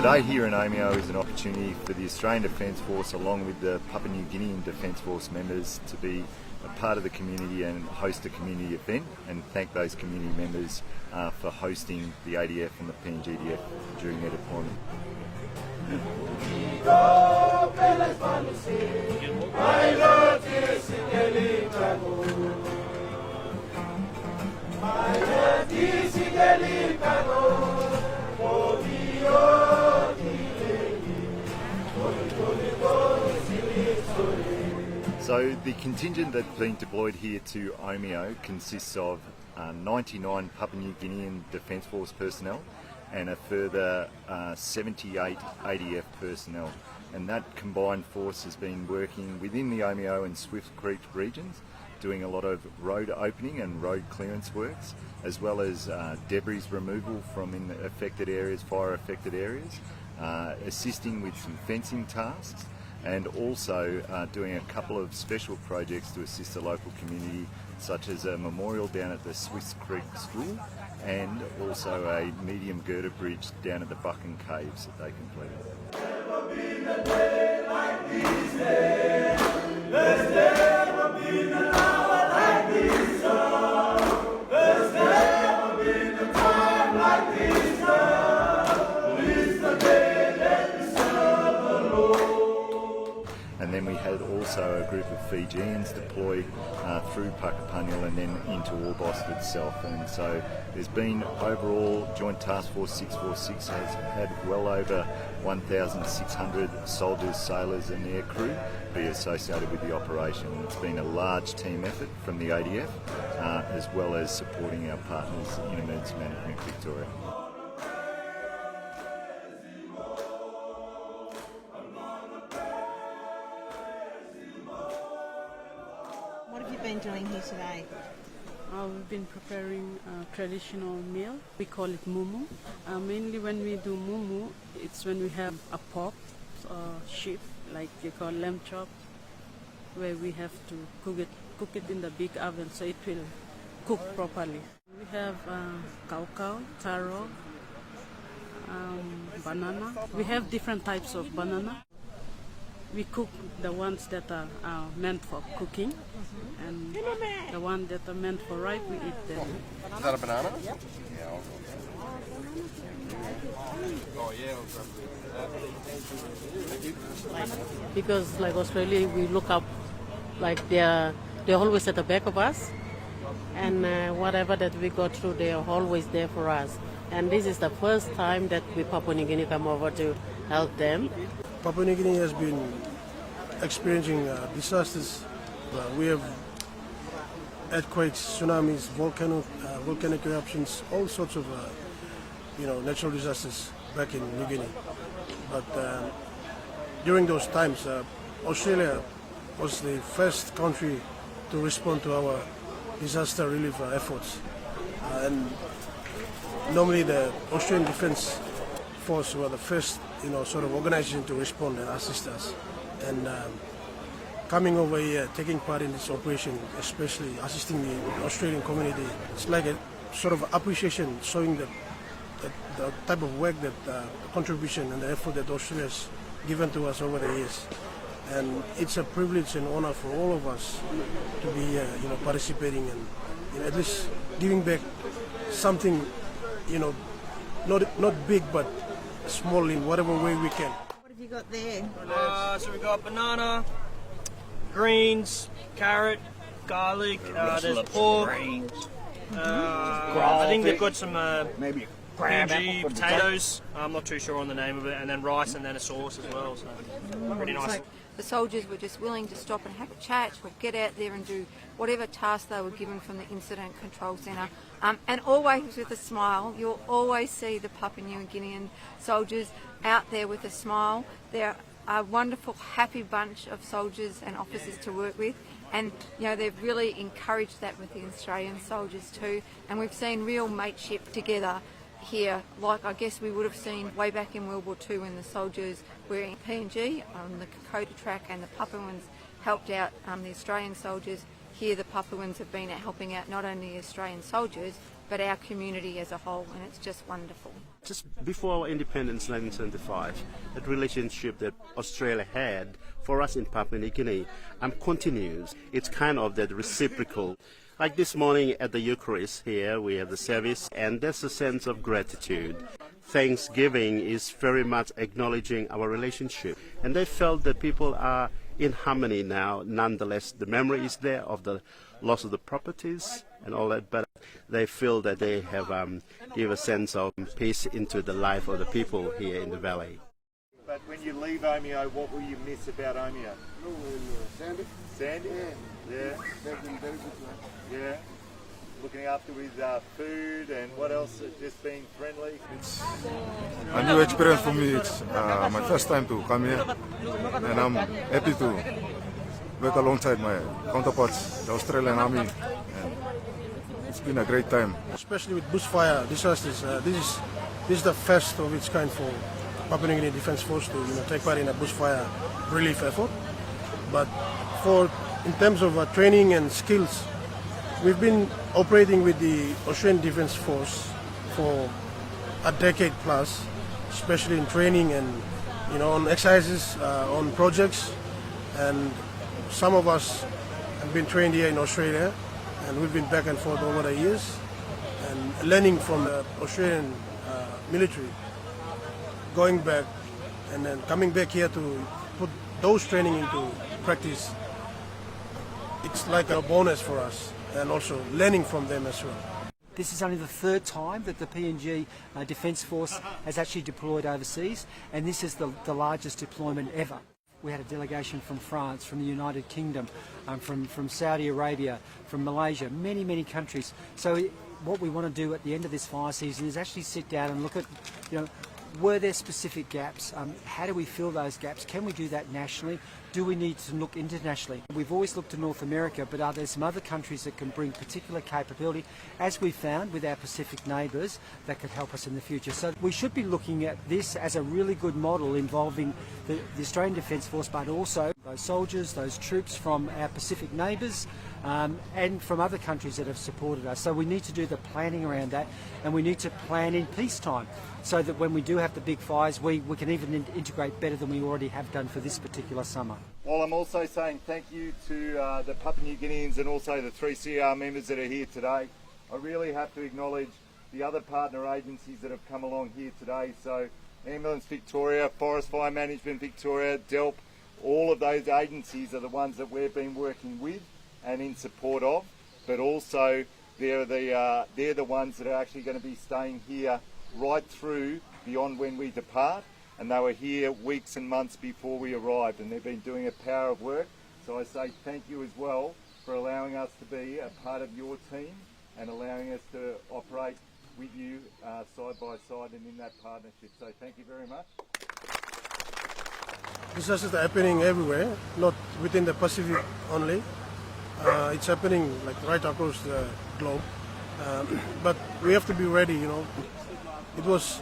Today here in Omeo is an opportunity for the Australian Defence Force along with the Papua New Guinean Defence Force members to be a part of the community and host a community event, and thank those community members for hosting the ADF and the PNGDF during their deployment. So the contingent that's been deployed here to Omeo consists of 99 Papua New Guinean Defence Force personnel and a further 78 ADF personnel. And that combined force has been working within the Omeo and Swift Creek regions, doing a lot of road opening and road clearance works, as well as debris removal from in the affected areas, fire affected areas, assisting with some fencing tasks, and also doing a couple of special projects to assist the local community, such as a memorial down at the Swiss Creek School and also a medium girder bridge down at the Buchan Caves that they completed. Never been a day like these days. There's never been an hour like this now. There's never been a time like this now. It's the day that we serve the Lord. And then we had also a group of Fijians deployed through Puckapunyal and then into Orbost itself. And so there's been overall Joint Task Force 646 has had well over 1,600 soldiers, sailors and air crew be associated with the operation. It's been a large team effort from the ADF as well as supporting our partners in Emergency Management Victoria. What have you been doing here today? We've been preparing a traditional meal. We call it mumu. Mainly when we do mumu, it's when we have a pork or sheep, like you call lamb chop, where we have to cook it in the big oven so it will cook properly. We have cow, taro, banana. We have different types of banana. We cook the ones that are meant for cooking, and the ones that are meant for ripe, we eat them. Is that a banana? Yeah. Oh yeah. Because like Australia, we look up, like they're always at the back of us, and whatever that we go through, they are always there for us. And this is the first time that we Papua New Guinea come over to help them. Papua New Guinea has been experiencing disasters. We have earthquakes, tsunamis, volcanic eruptions, all sorts of natural disasters back in New Guinea. But during those times, Australia was the first country to respond to our disaster relief efforts. And normally the Australian Defence Force were the first sort of organization to respond and assist us. And coming over here, taking part in this operation, especially assisting the Australian community, it's like a sort of appreciation, showing the type of work, that contribution and the effort that Australia has given to us over the years. And it's a privilege and honor for all of us to be participating and at least giving back something, not big but small in whatever way we can. What have you got there? So we've got banana, greens, carrot, garlic, there's pork. I think they've got some Maybe PNG potatoes. I'm not too sure on the name of it, and then rice and then a sauce as well. So pretty nice. The soldiers were just willing to stop and have a chat or get out there and do whatever task they were given from the Incident Control Centre. And always with a smile. You'll always see the Papua New Guinean soldiers out there with a smile. They're a wonderful, happy bunch of soldiers and officers to work with. And they've really encouraged that with the Australian soldiers too. And we've seen real mateship together here, like I guess we would have seen way back in World War II when the soldiers were in PNG on the Kokoda track and the Papuans helped out the Australian soldiers. Here the Papuans have been helping out not only the Australian soldiers but our community as a whole, and it's just wonderful. Just before our independence in 1975, that relationship that Australia had for us in Papua New Guinea continues. It's kind of that reciprocal. Like this morning at the Eucharist here, we have the service, and there's a sense of gratitude. Thanksgiving is very much acknowledging our relationship. And they felt that people are in harmony now. Nonetheless, the memory is there of the loss of the properties and all that, but they feel that they have give a sense of peace into the life of the people here in the valley. But when you leave Omeo, what will you miss about Omeo? Sandy. Sandy? Yeah. Yeah. Looking after with food and what else? Just being friendly. It's a new experience for me. It's my first time to come here, and I'm happy to work alongside my counterparts, the Australian Army, and it's been a great time. Especially with bushfire disasters, this is the first of its kind for Papua New Guinea Defence Force to take part in a bushfire relief effort. But in terms of training and skills, we've been operating with the Australian Defence Force for a decade plus, especially in training and on exercises, on projects, and some of us have been trained here in Australia, and we've been back and forth over the years, and learning from the Australian military, going back and then coming back here to put those training into practice. It's like a bonus for us, and also learning from them as well. This is only the third time that the PNG Defence Force has actually deployed overseas, and this is the largest deployment ever. We had a delegation from France, from the United Kingdom, from Saudi Arabia, from Malaysia, many countries. So what we want to do at the end of this fire season is actually sit down and look at, were there specific gaps? How do we fill those gaps? Can we do that nationally? Do we need to look internationally? We've always looked to North America, but are there some other countries that can bring particular capability, as we found with our Pacific neighbours, that could help us in the future? So we should be looking at this as a really good model involving the Australian Defence Force, but also those soldiers, those troops from our Pacific neighbours, and from other countries that have supported us. So we need to do the planning around that, and we need to plan in peacetime, so that when we do have the big fires, we can even integrate better than we already have done for this particular summer. Well, I'm also saying thank you to the Papua New Guineans and also the 3CR members that are here today. I really have to acknowledge the other partner agencies that have come along here today. So Ambulance Victoria, Forest Fire Management Victoria, DELP, all of those agencies are the ones that we've been working with and in support of, but also they're the ones that are actually going to be staying here right through beyond when we depart, and they were here weeks and months before we arrived, and they've been doing a power of work. So I say thank you as well for allowing us to be a part of your team and allowing us to operate with you side by side and in that partnership. So thank you very much. Disasters are happening everywhere, not within the Pacific only. It's happening like right across the globe, but we have to be ready. It was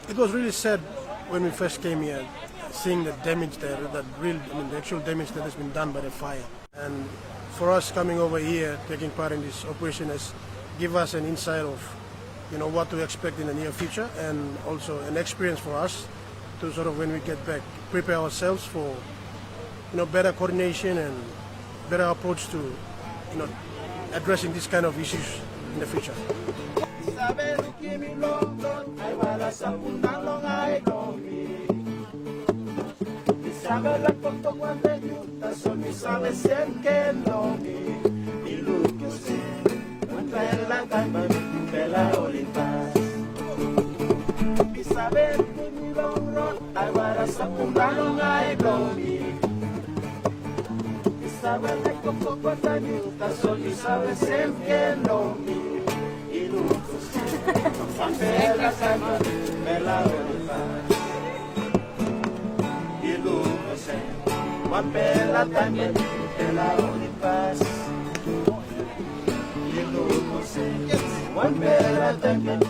really sad when we first came here, seeing the damage there, the actual damage that has been done by the fire. And for us coming over here, taking part in this operation, has give us an insight of, what to expect in the near future, and also an experience for us to sort of, when we get back, prepare ourselves for, better coordination and better approach to, addressing this kind of issues in the future. One bella time